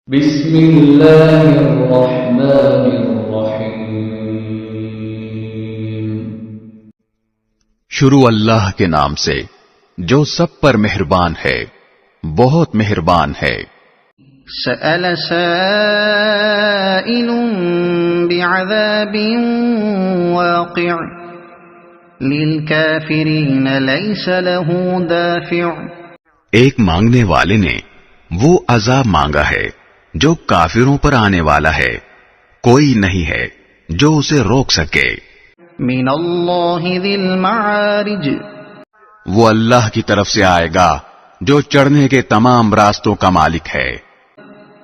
بسم اللہ الرحمن الرحیم۔ شروع اللہ کے نام سے جو سب پر مہربان ہے، بہت مہربان ہے۔ سأل سائل بعذاب واقع للكافرین لیس له دافع۔ ایک مانگنے والے نے وہ عذاب مانگا ہے جو کافروں پر آنے والا ہے، کوئی نہیں ہے جو اسے روک سکے۔ من اللہ ذی المعارج، وہ اللہ کی طرف سے آئے گا جو چڑھنے کے تمام راستوں کا مالک ہے۔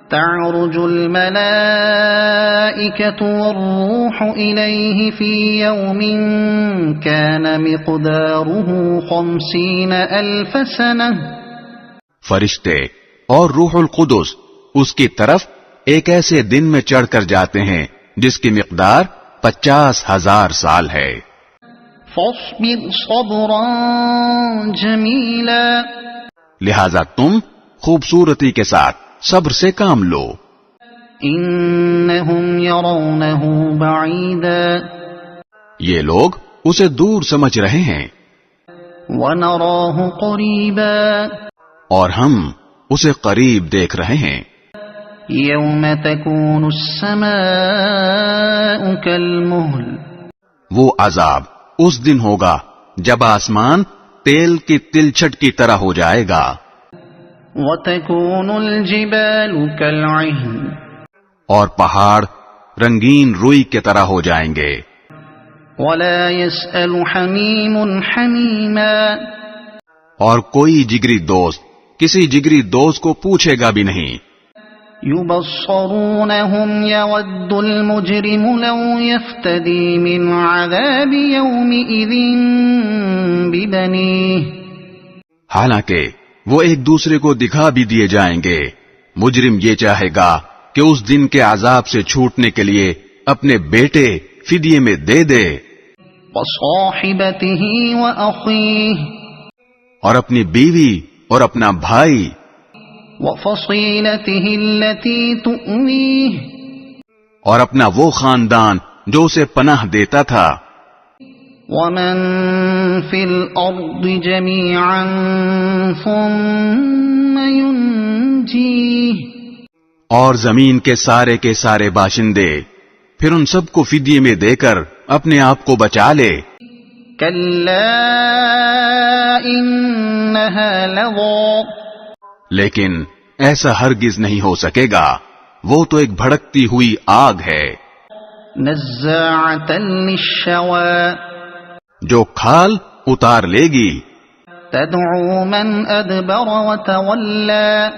تعرج الملائکۃ والروح الیہ فی یوم کان مقدارہ 50,000 سنہ۔ فرشتے اور روح القدس اس کی طرف ایک ایسے دن میں چڑھ کر جاتے ہیں جس کی مقدار 50,000 سال ہے۔ فاصبر صبرا جمیلا، لہذا تم خوبصورتی کے ساتھ صبر سے کام لو۔ انہم یرونہ بعیدا، یہ لوگ اسے دور سمجھ رہے ہیں ونراہ قریبا، اور ہم اسے قریب دیکھ رہے ہیں۔ یوم تکون السماء کالمہل، وہ عذاب اس دن ہوگا جب آسمان تیل کی تلچھٹ کی طرح ہو جائے گا، وتکون الجبال کالعہن، اور پہاڑ رنگین روئی کی طرح ہو جائیں گے۔ ولا یسأل حمیم حمیما، اور کوئی جگری دوست کسی جگری دوست کو پوچھے گا بھی نہیں۔ یبصرونہم یود المجرم لو یفتدی من عذاب یومئذ ببنیہ، حالانکہ وہ ایک دوسرے کو دکھا بھی دیے جائیں گے، مجرم یہ چاہے گا کہ اس دن کے عذاب سے چھوٹنے کے لیے اپنے بیٹے فدیے میں دے دے، وصاحبتہ واخیہ، اور اپنی بیوی اور اپنا بھائی، وفصیلتہ التی تؤویہ، اور اپنا وہ خاندان جو اسے پناہ دیتا تھا، ومن فی الارض جمیعا ثم ینجیہ، اور زمین کے سارے باشندے پھر ان سب کو فدیے میں دے کر اپنے آپ کو بچا لے۔ کلا انہا لظی، لیکن ایسا ہرگز نہیں ہو سکے گا، وہ تو ایک بھڑکتی ہوئی آگ ہے، نزاعتا للشوی، جو کھال اتار لے گی، تدعو من ادبر وتولی،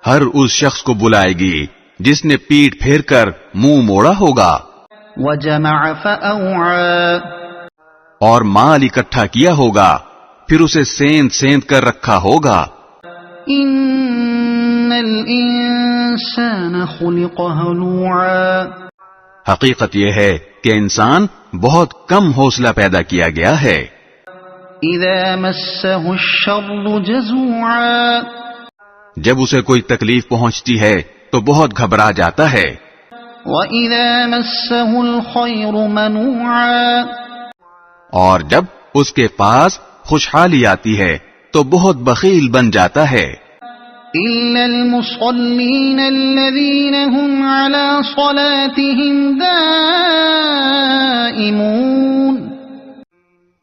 ہر اس شخص کو بلائے گی جس نے پیٹ پھیر کر منہ موڑا ہوگا، وجمع فاوعی، اور مال اکٹھا کیا ہوگا پھر اسے سیند کر رکھا ہوگا۔ ان الانسان خلق ہلوعا، حقیقت یہ ہے کہ انسان بہت کم حوصلہ پیدا کیا گیا ہے، اذا مسہ الشر جزوعا، جب اسے کوئی تکلیف پہنچتی ہے تو بہت گھبرا جاتا ہے، وَإِذَا مَسَّهُ الْخَيْرُ مَنُوعًا، اور جب اس کے پاس خوشحالی آتی ہے تو بہت بخیل بن جاتا ہے، إِلَّا الْمُصَلِّينَ الَّذِينَ هُمْ عَلَى صَلَاتِهِمْ دَائِمُونَ،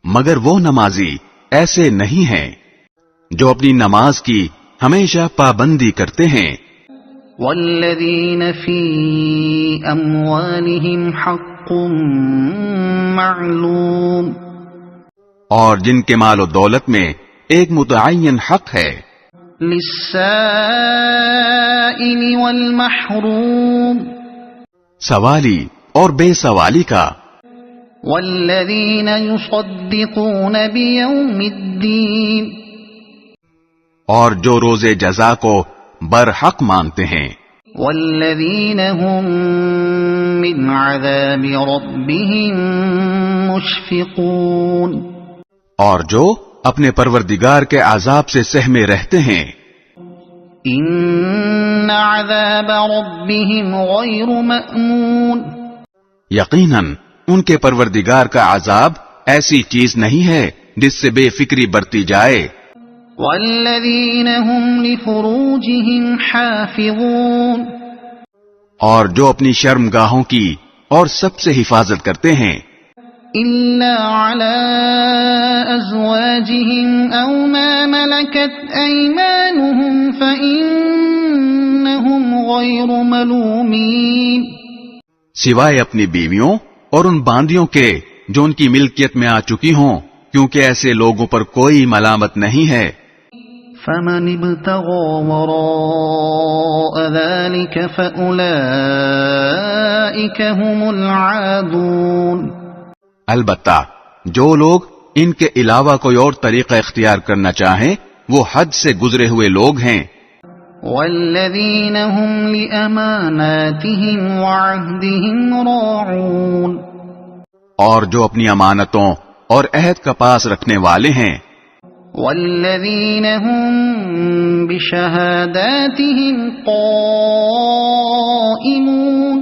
مگر وہ نمازی ایسے نہیں ہیں جو اپنی نماز کی ہمیشہ پابندی کرتے ہیں۔ وَالَّذِينَ فِي أَمْوَالِهِمْ حَقٌّ مَّعْلُومٌ، اور جن کے مال و دولت میں ایک متعین حق ہے، لِلسَّائِلِ وَالْمَحْرُومِ، سوالی اور بے سوالی کا، وَالَّذِينَ يُصَدِّقُونَ بِيَوْمِ الدِّينِ، اور جو روز جزا کو برحق مانتے ہیں، والذین هم من عذاب ربهم مشفقون، اور جو اپنے پروردگار کے عذاب سے سہمے رہتے ہیں۔ إن عذاب ربهم غير مأمون یقیناً ان کے پروردگار کا عذاب ایسی چیز نہیں ہے جس سے بے فکری برتی جائے. والذین هم لفروجهم حافظون اور جو اپنی شرمگاہوں کی اور سب سے حفاظت کرتے ہیں إلا على أزواجهم أو ما ملكت أيمانهم فإنهم غير ملومين سوائے اپنی بیویوں اور ان باندیوں کے جو ان کی ملکیت میں آ چکی ہوں، کیونکہ ایسے لوگوں پر کوئی ملامت نہیں ہے. فمن ابتغى وراء ذلك فأولئك هم العادون البتہ جو لوگ ان کے علاوہ کوئی اور طریقہ اختیار کرنا چاہیں وہ حد سے گزرے ہوئے لوگ ہیں. والذین هم لأماناتهم وعهدهم راعون اور جو اپنی امانتوں اور عہد کا پاس رکھنے والے ہیں. والذین هم بشہاداتهم قائمون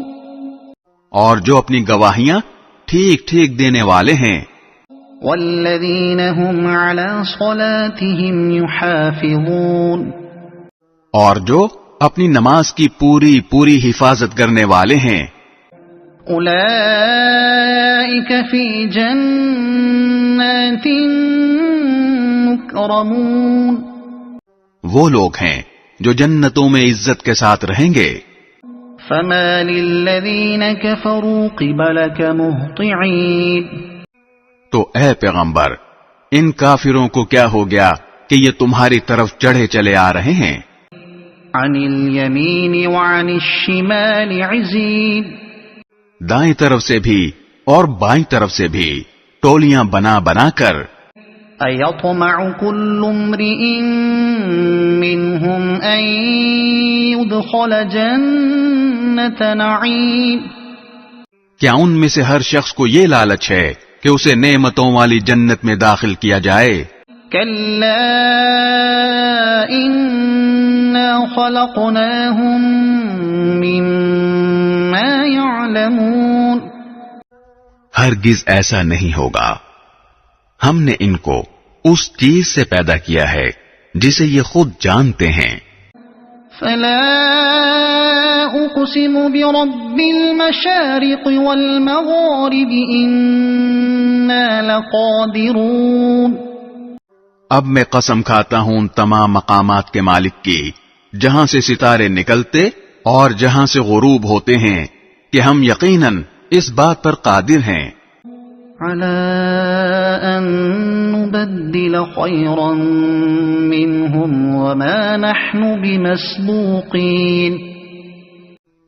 اور جو اپنی گواہیاں ٹھیک ٹھیک دینے والے ہیں. والذین هم علی صلاتهم یحافظون اور جو اپنی نماز کی پوری پوری حفاظت کرنے والے ہیں. اولئک فی جنات مکرمون وہ لوگ ہیں جو جنتوں میں عزت کے ساتھ رہیں گے. فما للذین کفروا قبلک مہطعین تو اے پیغمبر ان کافروں کو کیا ہو گیا کہ یہ تمہاری طرف چڑھے چلے آ رہے ہیں. عن الیمین وعن الشمال عزین دائیں طرف سے بھی اور بائیں طرف سے بھی ٹولیاں بنا بنا کر. ایطمع کل امرئ منہم ان يدخل جنت نعیم کیا ان میں سے ہر شخص کو یہ لالچ ہے کہ اسے نعمتوں والی جنت میں داخل کیا جائے؟ کلا انا خلقناہم مما یعلمون ہرگز ایسا نہیں ہوگا. ہم نے ان کو اس چیز سے پیدا کیا ہے جسے یہ خود جانتے ہیں. فلا اقسم برب المشارق والمغارب انا لقادرون اب میں قسم کھاتا ہوں ان تمام مقامات کے مالک کی جہاں سے ستارے نکلتے اور جہاں سے غروب ہوتے ہیں کہ ہم یقیناً اس بات پر قادر ہیں. على ان نبدل خيرا منهم وما نحن بمسبوقين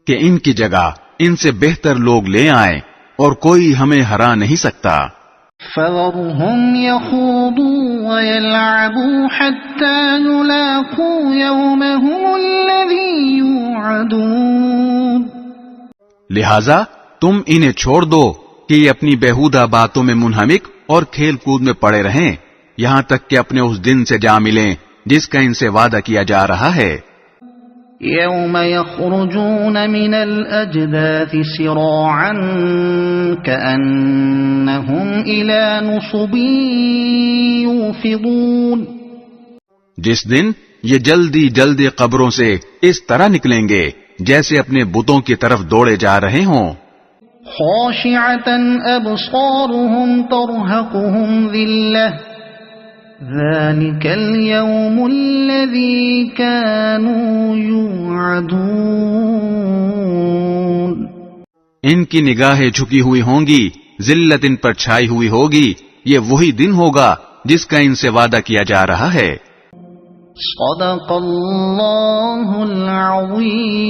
کہ ان کی جگہ ان سے بہتر لوگ لے آئیں اور کوئی ہمیں ہرا نہیں سکتا. فذرهم يخوضوا ويلعبوا حتى يلاقوا يومهم الذي يوعدون لہذا تم انہیں چھوڑ دو کہ یہ اپنی بیہودہ باتوں میں منہمک اور کھیل کود میں پڑے رہیں یہاں تک کہ اپنے اس دن سے جا ملیں جس کا ان سے وعدہ کیا جا رہا ہے. يوم يخرجون من الأجداث سراعا كأنهم إلى نصب يوفضون جس دن یہ جلدی جلدی قبروں سے اس طرح نکلیں گے جیسے اپنے بتوں کی طرف دوڑے جا رہے ہوں. خاشعة أبصارهم ترهقهم ذلة ذلك اليوم الذي كانوا يوعدون ان کی نگاہیں جھکی ہوئی ہوں گی، ذلت ان پر چھائی ہوئی ہوگی. یہ وہی دن ہوگا جس کا ان سے وعدہ کیا جا رہا ہے. صدق اللہ العظیم.